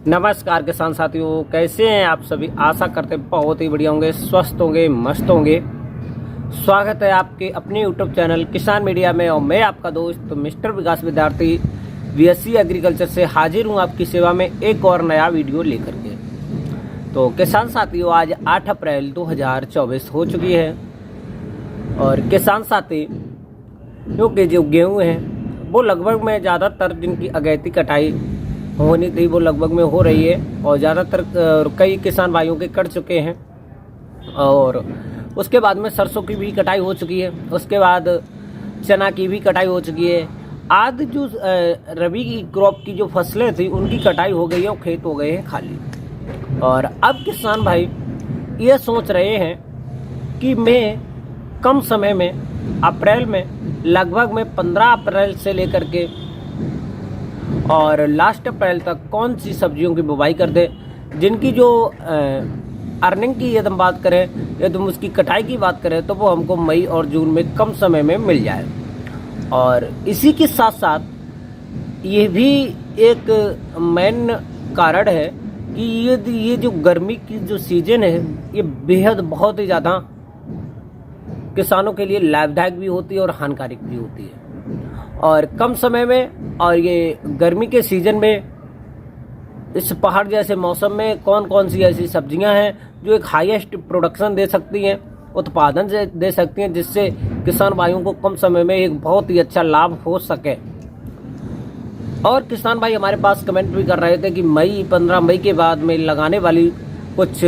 नमस्कार किसान साथियों, कैसे हैं आप सभी। आशा करते हैं बहुत ही बढ़िया होंगे, स्वस्थ होंगे, मस्त होंगे। स्वागत है आपके अपने यूट्यूब चैनल किसान मीडिया में और मैं आपका दोस्त मिस्टर विकास विद्यार्थी बीएससी एग्रीकल्चर से हाजिर हूं आपकी सेवा में एक और नया वीडियो लेकर के। तो किसान साथियों, आज 8 अप्रैल 2024 हो चुकी है और किसान साथी क्योंकि जो गेहूँ हैं वो लगभग में ज़्यादातर जिनकी अगैती कटाई होनी थी वो लगभग में हो रही है और ज़्यादातर कई किसान भाइयों के कट चुके हैं। और उसके बाद में सरसों की भी कटाई हो चुकी है, उसके बाद चना की भी कटाई हो चुकी है। आदि जो रबी की क्रॉप की जो फसलें थी उनकी कटाई हो गई है और खेत हो गए हैं खाली। और अब किसान भाई ये सोच रहे हैं कि मैं कम समय में अप्रैल में लगभग में 15 अप्रैल से लेकर के और लास्ट अप्रैल तक कौन सी सब्जियों की बुवाई कर दे, जिनकी जो अर्निंग की यदि हम बात करें, यदि हम उसकी कटाई की बात करें तो वो हमको मई और जून में कम समय में मिल जाए। और इसी के साथ साथ ये भी एक मेन कारण है कि ये जो गर्मी की जो सीजन है ये बेहद बहुत ही ज़्यादा किसानों के लिए लाभदायक भी होती है और हानिकारक भी होती है। और कम समय में और ये गर्मी के सीजन में इस पहाड़ जैसे मौसम में कौन कौन सी ऐसी सब्जियां हैं जो एक हाईएस्ट प्रोडक्शन दे सकती हैं, उत्पादन से दे सकती हैं, जिससे किसान भाइयों को कम समय में एक बहुत ही अच्छा लाभ हो सके। और किसान भाई हमारे पास कमेंट भी कर रहे थे कि 15 मई के बाद में लगाने वाली कुछ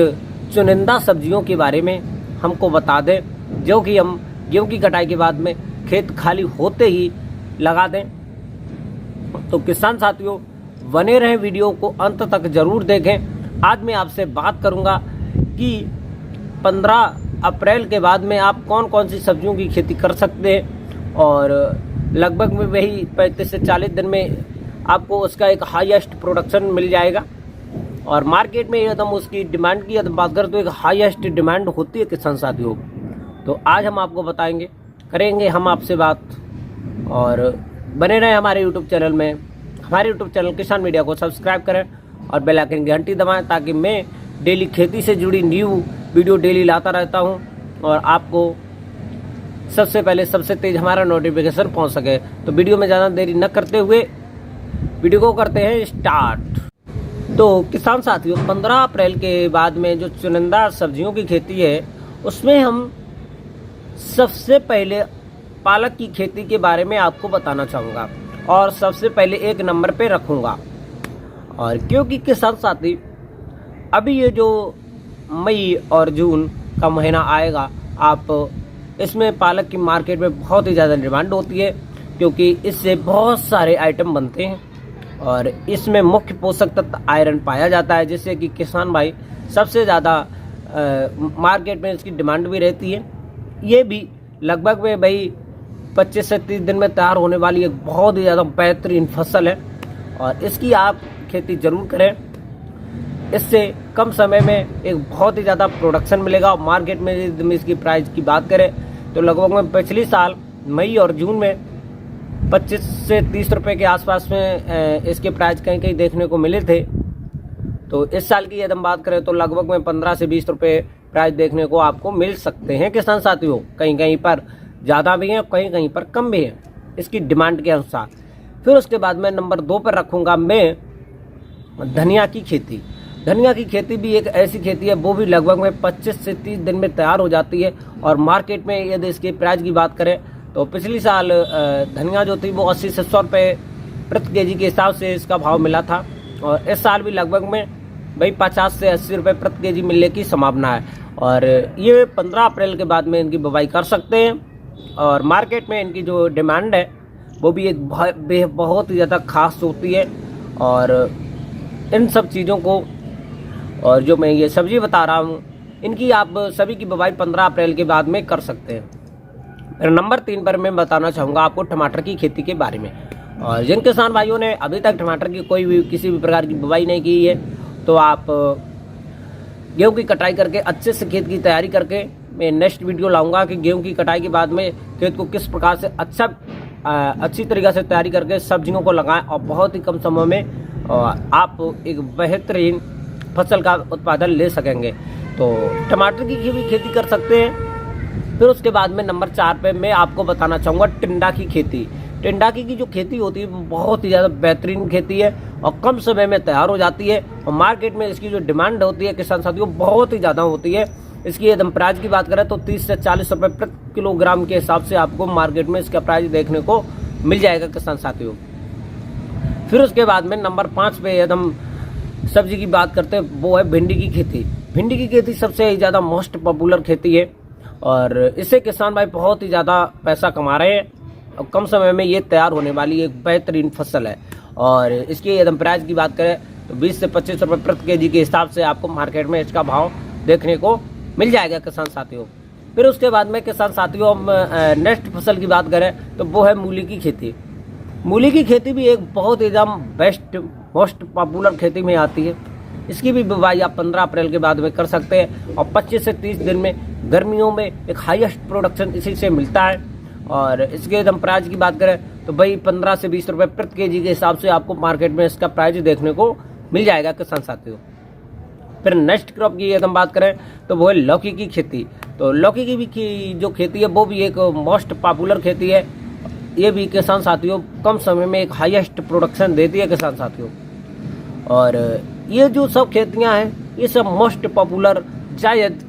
चुनिंदा सब्जियों के बारे में हमको बता दें, जो कि हम गेहूं की कटाई के बाद में खेत खाली होते ही लगा दें। तो किसान साथियों बने रहें, वीडियो को अंत तक जरूर देखें। आज मैं आपसे बात करूंगा कि 15 अप्रैल के बाद में आप कौन कौन सी सब्जियों की खेती कर सकते हैं और लगभग में वही 35 से 40 दिन में आपको उसका एक हाईएस्ट प्रोडक्शन मिल जाएगा। और मार्केट में यदि हम उसकी डिमांड की यदि बात करें तो एक हाईएस्ट डिमांड होती है किसान साथियों। तो आज हम आपको बताएंगे, करेंगे हम आपसे बात। और बने रहें हमारे यूट्यूब चैनल में। हमारे यूट्यूब चैनल किसान मीडिया को सब्सक्राइब करें और बेल आइकन की घंटी दबाएं, ताकि मैं डेली खेती से जुड़ी न्यू वीडियो डेली लाता रहता हूं और आपको सबसे पहले सबसे तेज हमारा नोटिफिकेशन पहुंच सके। तो वीडियो में ज़्यादा देरी न करते हुए वीडियो को करते हैं स्टार्ट। तो किसान साथियों, 15 अप्रैल के बाद में जो चुनिंदा सब्जियों की खेती है उसमें हम सबसे पहले पालक की खेती के बारे में आपको बताना चाहूँगा और सबसे पहले एक नंबर पे रखूँगा। और क्योंकि किसान साथी अभी ये जो मई और जून का महीना आएगा, आप इसमें पालक की मार्केट में बहुत ही ज़्यादा डिमांड होती है, क्योंकि इससे बहुत सारे आइटम बनते हैं और इसमें मुख्य पोषक तत्व आयरन पाया जाता है, जिससे कि किसान भाई सबसे ज़्यादा मार्केट में इसकी डिमांड भी रहती है। ये भी लगभग में भाई 25 से 30 दिन में तैयार होने वाली एक बहुत ही ज़्यादा बेहतरीन फसल है और इसकी आप खेती ज़रूर करें। इससे कम समय में एक बहुत ही ज़्यादा प्रोडक्शन मिलेगा। और मार्केट में यदि इसकी प्राइस की बात करें तो लगभग में पिछले साल मई और जून में 25 से 30 रुपये के आसपास में इसके प्राइस कहीं कहीं देखने को मिले थे। तो इस साल की यदि हम बात करें तो लगभग में 15 से 20 रुपये प्राइस देखने को आपको मिल सकते हैं किसान साथियों। कहीं कहीं पर ज़्यादा भी हैं, कहीं कहीं पर कम भी हैं इसकी डिमांड के अनुसार। फिर उसके बाद मैं नंबर 2 पर रखूँगा मैं धनिया की खेती। धनिया की खेती भी एक ऐसी खेती है, वो भी लगभग में 25 से 30 दिन में तैयार हो जाती है। और मार्केट में यदि इसके प्राइस की बात करें तो पिछली साल धनिया जो थी वो 80 से 100 रुपये प्रति केजी के हिसाब से इसका भाव मिला था और इस साल भी लगभग में भाई 50 से 80 रुपये प्रति केजी मिलने की संभावना है। और ये 15 अप्रैल के बाद में इनकी बुवाई कर सकते हैं और मार्केट में इनकी जो डिमांड है वो भी एक बहुत ही ज़्यादा खास होती है। और इन सब चीज़ों को और जो मैं ये सब्जी बता रहा हूँ इनकी आप सभी की बुवाई 15 अप्रैल के बाद में कर सकते हैं। नंबर 3 पर मैं बताना चाहूँगा आपको टमाटर की खेती के बारे में। और जिन किसान भाइयों ने अभी तक टमाटर की कोई भी किसी भी प्रकार की बुवाई नहीं की है तो आप गेहूं की कटाई करके अच्छे से खेत की तैयारी करके मैं नेक्स्ट वीडियो लाऊंगा कि गेहूं की कटाई के बाद में खेत को किस प्रकार से अच्छी तरीक़े से तैयारी करके सब्जियों को लगाएं और बहुत ही कम समय में और आप एक बेहतरीन फसल का उत्पादन ले सकेंगे। तो टमाटर की भी खेती कर सकते हैं। फिर उसके बाद में नंबर 4 पे मैं आपको बताना चाहूँगा टिंडा की खेती। टिंडा की जो खेती होती है वो बहुत ही ज़्यादा बेहतरीन खेती है और कम समय में तैयार हो जाती है और मार्केट में इसकी जो डिमांड होती है किसान साथियों बहुत ही ज़्यादा होती है। इसकी एकदम प्राइस की बात करें तो 30 से 40 रुपये प्रति किलोग्राम के हिसाब से आपको मार्केट में इसका प्राइस देखने को मिल जाएगा किसान साथियों। फिर उसके बाद में नंबर 5 पे एकदम सब्जी की बात करते हैं, वो है भिंडी की खेती। भिंडी की खेती सबसे ज़्यादा मोस्ट पॉपुलर खेती है और इससे किसान भाई बहुत ही ज़्यादा पैसा कमा रहे हैं और कम समय में ये तैयार होने वाली एक बेहतरीन फसल है। और इसकी एकदम प्राइस की बात करें तो 20 से 25 रुपये प्रति केजी के हिसाब से आपको मार्केट में इसका भाव देखने को मिल जाएगा किसान साथियों। फिर उसके बाद में किसान साथियों हम नेक्स्ट फसल की बात करें तो वो है मूली की खेती। मूली की खेती भी एक बहुत एकदम बेस्ट मोस्ट पॉपुलर खेती में आती है। इसकी भी बुवाई आप 15 अप्रैल के बाद में कर सकते हैं और 25 से 30 दिन में गर्मियों में एक हाईएस्ट प्रोडक्शन इसी से मिलता है। और इसके एकदम प्राइस की बात करें तो भाई 15 से 20 रुपये प्रति केजी के हिसाब से आपको मार्केट में इसका प्राइस देखने को मिल जाएगा किसान साथियों। फिर नेक्स्ट क्रॉप की एकदम बात करें तो वो है लौकी की खेती। तो लौकी की भी जो खेती है वो भी एक मोस्ट पॉपुलर खेती है। ये भी किसान साथियों कम समय में एक हाईएस्ट प्रोडक्शन देती है किसान साथियों। और ये जो सब खेतियां हैं ये सब मोस्ट पॉपुलर जायद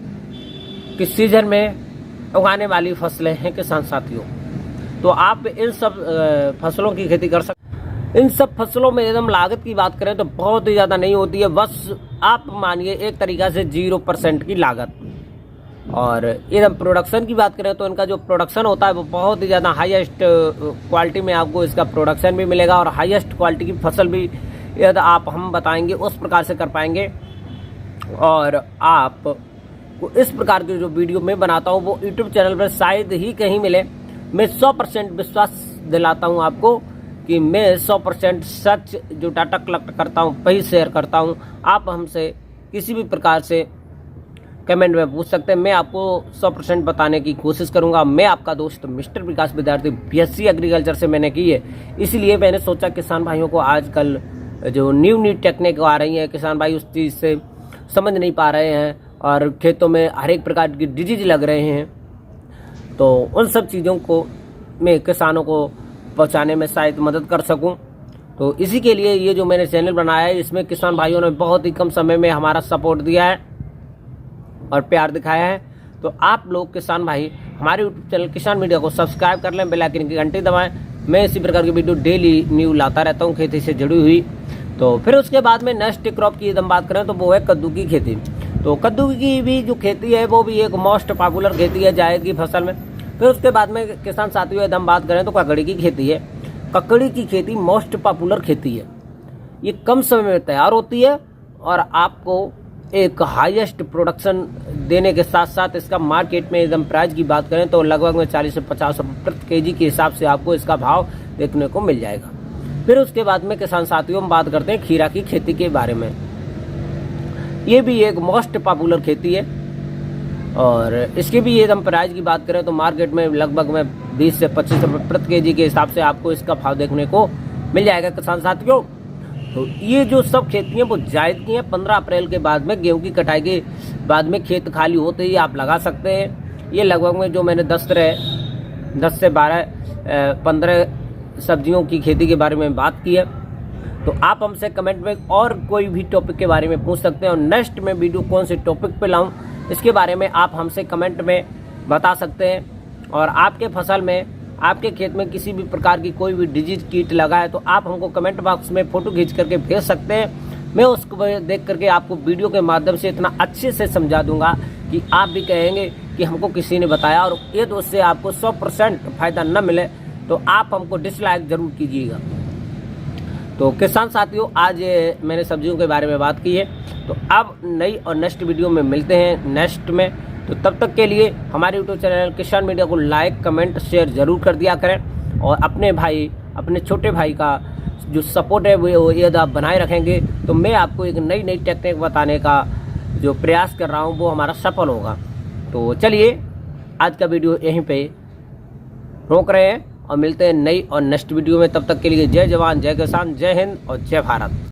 किस सीजन में उगाने वाली फसलें हैं किसान साथियों। तो आप इन सब फसलों की खेती कर सकते। इन सब फसलों में एकदम लागत की बात करें तो बहुत ही ज़्यादा नहीं होती है, बस आप मानिए एक तरीका से 0% की लागत। और एकदम प्रोडक्शन की बात करें तो इनका जो प्रोडक्शन होता है वो बहुत ही ज़्यादा हाईएस्ट क्वालिटी में आपको इसका प्रोडक्शन भी मिलेगा और हाईएस्ट क्वालिटी की फसल भी यदि आप हम बताएंगे उस प्रकार से कर पाएंगे। और आप इस प्रकार की जो वीडियो मैं बनाता हूँ वो यूट्यूब चैनल पर शायद ही कहीं मिले। मैं 100% विश्वास दिलाता हूँ आपको कि मैं 100% सच जो डाटा कलेक्ट करता हूँ वही शेयर करता हूँ। आप हमसे किसी भी प्रकार से कमेंट में पूछ सकते हैं, मैं आपको 100% बताने की कोशिश करूंगा। मैं आपका दोस्त मिस्टर विकास विद्यार्थी BSc एग्रीकल्चर से मैंने की है, इसलिए मैंने सोचा किसान भाइयों को आजकल जो न्यू टेक्निक आ रही है किसान भाई उस चीज़ से समझ नहीं पा रहे हैं और खेतों में हर एक प्रकार की डिजीज लग रहे हैं। तो उन सब चीज़ों को मैं किसानों को पहुंचाने में शायद मदद कर सकूं। तो इसी के लिए ये जो मैंने चैनल बनाया है इसमें किसान भाइयों ने बहुत ही कम समय में हमारा सपोर्ट दिया है और प्यार दिखाया है। तो आप लोग किसान भाई हमारे यूट्यूब चैनल किसान मीडिया को सब्सक्राइब कर लें, बेल आइकन की घंटी दबाएं। मैं इसी प्रकार की वीडियो डेली न्यू लाता रहता हूँ खेती से जुड़ी हुई। तो फिर उसके बाद में नेक्स्ट क्रॉप की एकदम बात करें तो वो है कद्दू की खेती। तो कद्दू की भी जो खेती है वो भी एक मोस्ट पॉपुलर खेती है जायद की फसल में। फिर उसके बाद में किसान साथियों एकदम बात करें तो ककड़ी की खेती है। ककड़ी की खेती मोस्ट पॉपुलर खेती है। ये कम समय में तैयार होती है और आपको एक हाईएस्ट प्रोडक्शन देने के साथ साथ इसका मार्केट में एकदम प्राइस की बात करें तो लगभग में 40 से 50 रुपये प्रति केजी के हिसाब से आपको इसका भाव देखने को मिल जाएगा। फिर उसके बाद में किसान साथियों हम बात करते हैं खीरा की खेती के बारे में। ये भी एक मोस्ट पॉपुलर खेती है और इसकी भी एकदम प्राइस की बात करें तो मार्केट में लगभग में 20 से 25 रुपये प्रति केजी के हिसाब से आपको इसका भाव देखने को मिल जाएगा किसान साथियों। तो ये जो सब खेतियाँ वो जायद की हैं। 15 अप्रैल के बाद में गेहूं की कटाई के बाद में खेत खाली होते ही आप लगा सकते हैं। ये लगभग में जो मैंने 10 से 15 सब्जियों की खेती के बारे में बात की है। तो आप हमसे कमेंट में और कोई भी टॉपिक के बारे में पूछ सकते हैं और नेक्स्ट में वीडियो कौन से टॉपिक पे लाऊं इसके बारे में आप हमसे कमेंट में बता सकते हैं। और आपके फसल में आपके खेत में किसी भी प्रकार की कोई भी डिजीज कीट लगा है तो आप हमको कमेंट बॉक्स में फ़ोटो खींच करके भेज सकते हैं। मैं उसको देख करके आपको वीडियो के माध्यम से इतना अच्छे से समझा दूंगा कि आप भी कहेंगे कि हमको किसी ने बताया। और ये तो उससे आपको 100% फ़ायदा न मिले तो आप हमको डिसलाइक ज़रूर कीजिएगा। तो किसान साथियों आज मैंने सब्जियों के बारे में बात की है। तो अब नई और नेक्स्ट वीडियो में मिलते हैं नेक्स्ट में। तो तब तक के लिए हमारे यूट्यूब चैनल किसान मीडिया को लाइक कमेंट शेयर ज़रूर कर दिया करें और अपने छोटे भाई का जो सपोर्ट है वो यदि आप बनाए रखेंगे तो मैं आपको एक नई टेक्निक बताने का जो प्रयास कर रहा हूँ वो हमारा सफल होगा। तो चलिए आज का वीडियो यहीं पे रोक रहे हैं और मिलते हैं नई और नेक्स्ट वीडियो में। तब तक के लिए जय जवान जय किसान जय हिंद और जय भारत।